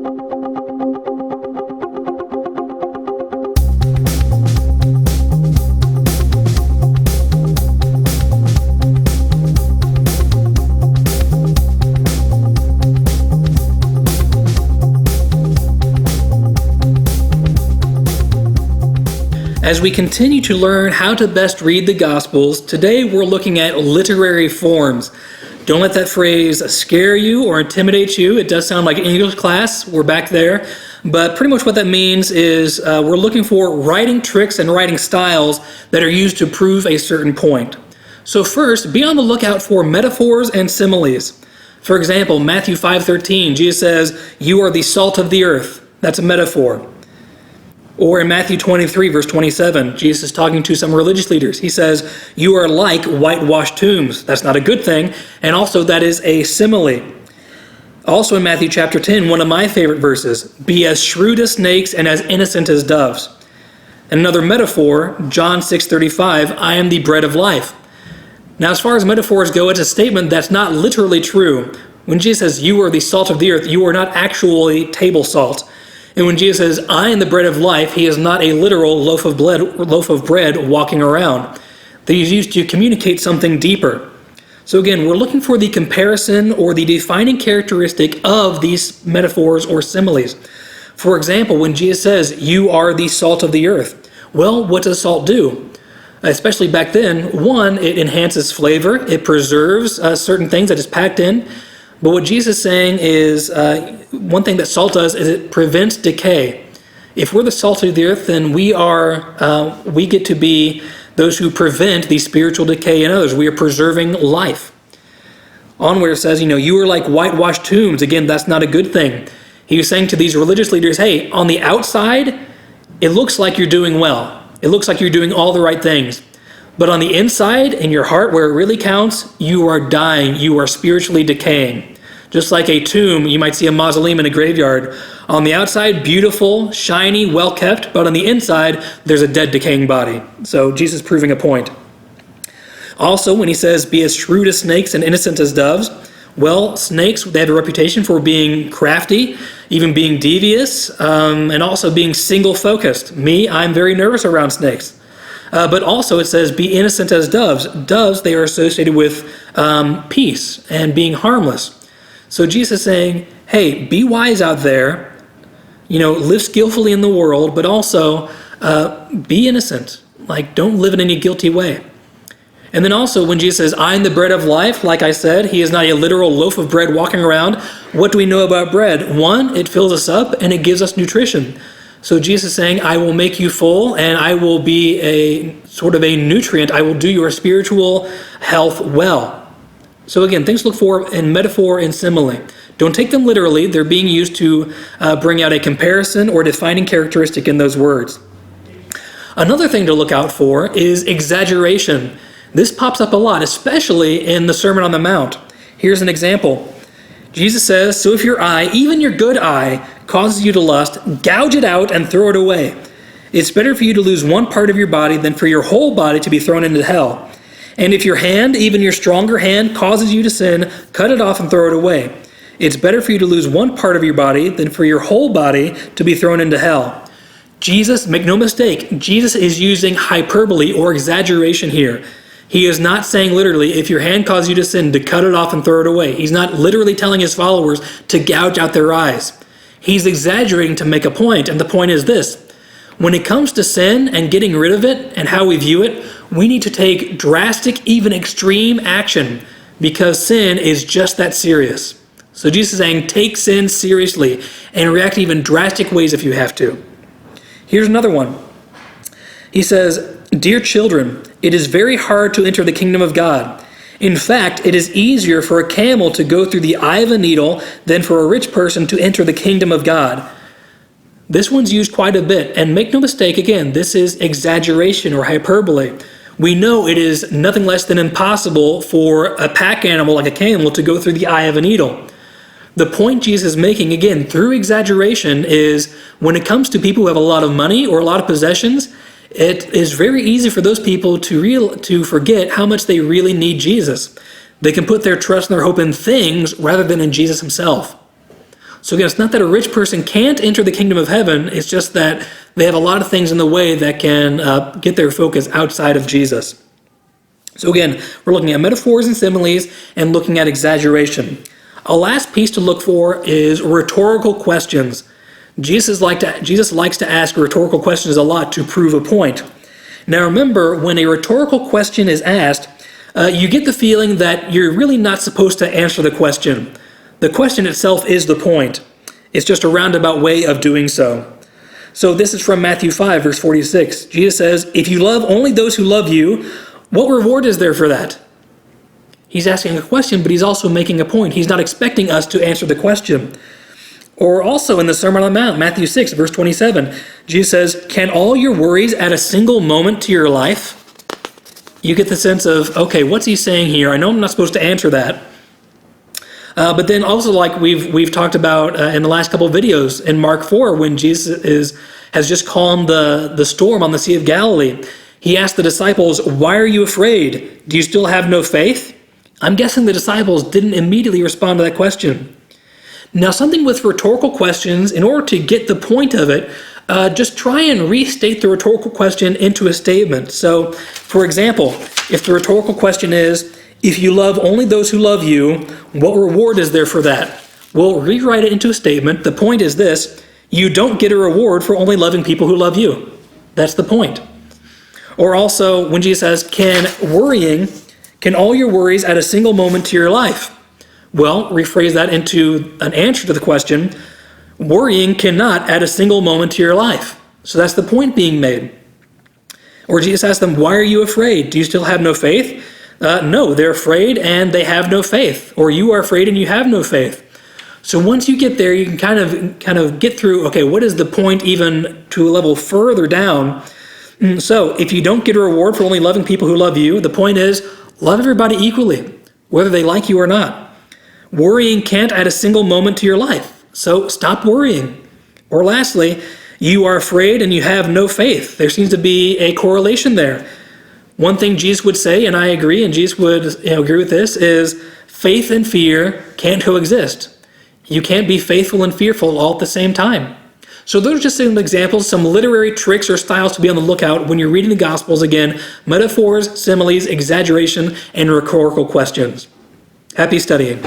As we continue to learn how to best read the Gospels, today we're looking at literary forms. Don't let that phrase scare you or intimidate you. It does sound like English class. We're back there. But pretty much what that means is we're looking for writing tricks and writing styles that are used to prove a certain point. So first, be on the lookout for metaphors and similes. For example, Matthew 5:13, Jesus says, "You are the salt of the earth." That's a metaphor. Or in Matthew 23, verse 27, Jesus is talking to some religious leaders. He says, "You are like whitewashed tombs." That's not a good thing. And also that is a simile. Also in Matthew chapter 10, one of my favorite verses, "Be as shrewd as snakes and as innocent as doves." And another metaphor, John 6:35, "I am the bread of life." Now as far as metaphors go, it's a statement that's not literally true. When Jesus says, "You are the salt of the earth," you are not actually table salt. And when Jesus says, "I am the bread of life," he is not a literal loaf of bread walking around. That is used to communicate something deeper. So again, we're looking for the comparison or the defining characteristic of these metaphors or similes. For example, when Jesus says, "You are the salt of the earth," well, what does salt do? Especially back then, one, it enhances flavor, it preserves certain things that is packed in. But what Jesus is saying is, one thing that salt does is it prevents decay. If we're the salt of the earth, then we get to be those who prevent the spiritual decay in others. We are preserving life. On where it says, "You are like whitewashed tombs." Again, that's not a good thing. He was saying to these religious leaders, hey, on the outside, it looks like you're doing well. It looks like you're doing all the right things. But on the inside, in your heart, where it really counts, you are dying. You are spiritually decaying. Just like a tomb, you might see a mausoleum in a graveyard. On the outside, beautiful, shiny, well-kept, but on the inside, there's a dead, decaying body. So Jesus is proving a point. Also, when he says, "Be as shrewd as snakes and innocent as doves," well, snakes, they have a reputation for being crafty, even being devious, and also being single-focused. I'm very nervous around snakes. But also it says, "Be innocent as doves." Doves, they are associated with peace and being harmless. So Jesus is saying, hey, be wise out there, live skillfully in the world, but also be innocent. Don't live in any guilty way. And then also when Jesus says, "I am the bread of life," like I said, he is not a literal loaf of bread walking around. What do we know about bread? One, it fills us up and it gives us nutrition. So Jesus is saying, "I will make you full and I will be a sort of a nutrient. I will do your spiritual health well." So again, things to look for in metaphor and simile. Don't take them literally. They're being used to bring out a comparison or defining characteristic in those words. Another thing to look out for is exaggeration. This pops up a lot, especially in the Sermon on the Mount. Here's an example. Jesus says, "So if your eye, even your good eye, causes you to lust, gouge it out and throw it away. It's better for you to lose one part of your body than for your whole body to be thrown into hell. And if your hand, even your stronger hand, causes you to sin, cut it off and throw it away. It's better for you to lose one part of your body than for your whole body to be thrown into hell." Jesus, make no mistake, Jesus is using hyperbole or exaggeration here. He is not saying literally, if your hand causes you to sin, to cut it off and throw it away. He's not literally telling his followers to gouge out their eyes. He's exaggerating to make a point, and the point is this. When it comes to sin and getting rid of it and how we view it, we need to take drastic, even extreme action, because sin is just that serious. So Jesus is saying, take sin seriously and react in even drastic ways if you have to. Here's another one. He says, "Dear children, it is very hard to enter the kingdom of God. In fact, it is easier for a camel to go through the eye of a needle than for a rich person to enter the kingdom of God." This one's used quite a bit, and make no mistake, again, this is exaggeration or hyperbole. We know it is nothing less than impossible for a pack animal like a camel to go through the eye of a needle. The point Jesus is making, again, through exaggeration, is when it comes to people who have a lot of money or a lot of possessions, it is very easy for those people to forget how much they really need Jesus. They can put their trust and their hope in things rather than in Jesus himself. So again, it's not that a rich person can't enter the kingdom of heaven. It's just that they have a lot of things in the way that can get their focus outside of Jesus. So again, we're looking at metaphors and similes and looking at exaggeration. A last piece to look for is rhetorical questions. Jesus likes to ask rhetorical questions a lot to prove a point. Now remember, when a rhetorical question is asked, you get the feeling that you're really not supposed to answer the question. The question itself is the point. It's just a roundabout way of doing so. So this is from Matthew 5, verse 46. Jesus says, "If you love only those who love you, what reward is there for that?" He's asking a question, but he's also making a point. He's not expecting us to answer the question. Or also in the Sermon on the Mount, Matthew 6, verse 27, Jesus says, "Can all your worries add a single moment to your life?" You get the sense of, okay, what's he saying here? I know I'm not supposed to answer that. But then also, like we've talked about in the last couple of videos in Mark 4, when Jesus has just calmed the storm on the Sea of Galilee, he asked the disciples, "Why are you afraid? Do you still have no faith?" I'm guessing the disciples didn't immediately respond to that question. Now, something with rhetorical questions, in order to get the point of it, just try and restate the rhetorical question into a statement. So, for example, if the rhetorical question is, "If you love only those who love you, what reward is there for that?" Well, rewrite it into a statement. The point is this: you don't get a reward for only loving people who love you. That's the point. Or also, when Jesus says, can all your worries add a single moment to your life? Well, rephrase that into an answer to the question: worrying cannot add a single moment to your life. So that's the point being made. Or Jesus asked them, "Why are you afraid? Do you still have no faith?" No, they're afraid and they have no faith. Or you are afraid and you have no faith. So once you get there, you can kind of get through, okay, what is the point even to a level further down? So if you don't get a reward for only loving people who love you, the point is, love everybody equally, whether they like you or not. Worrying can't add a single moment to your life, so stop worrying. Or lastly, you are afraid and you have no faith. There seems to be a correlation there. One thing Jesus would say, and I agree, and Jesus would agree with this, is faith and fear can't coexist. You can't be faithful and fearful all at the same time. So those are just some examples, some literary tricks or styles to be on the lookout when you're reading the Gospels. Again, metaphors, similes, exaggeration, and rhetorical questions. Happy studying.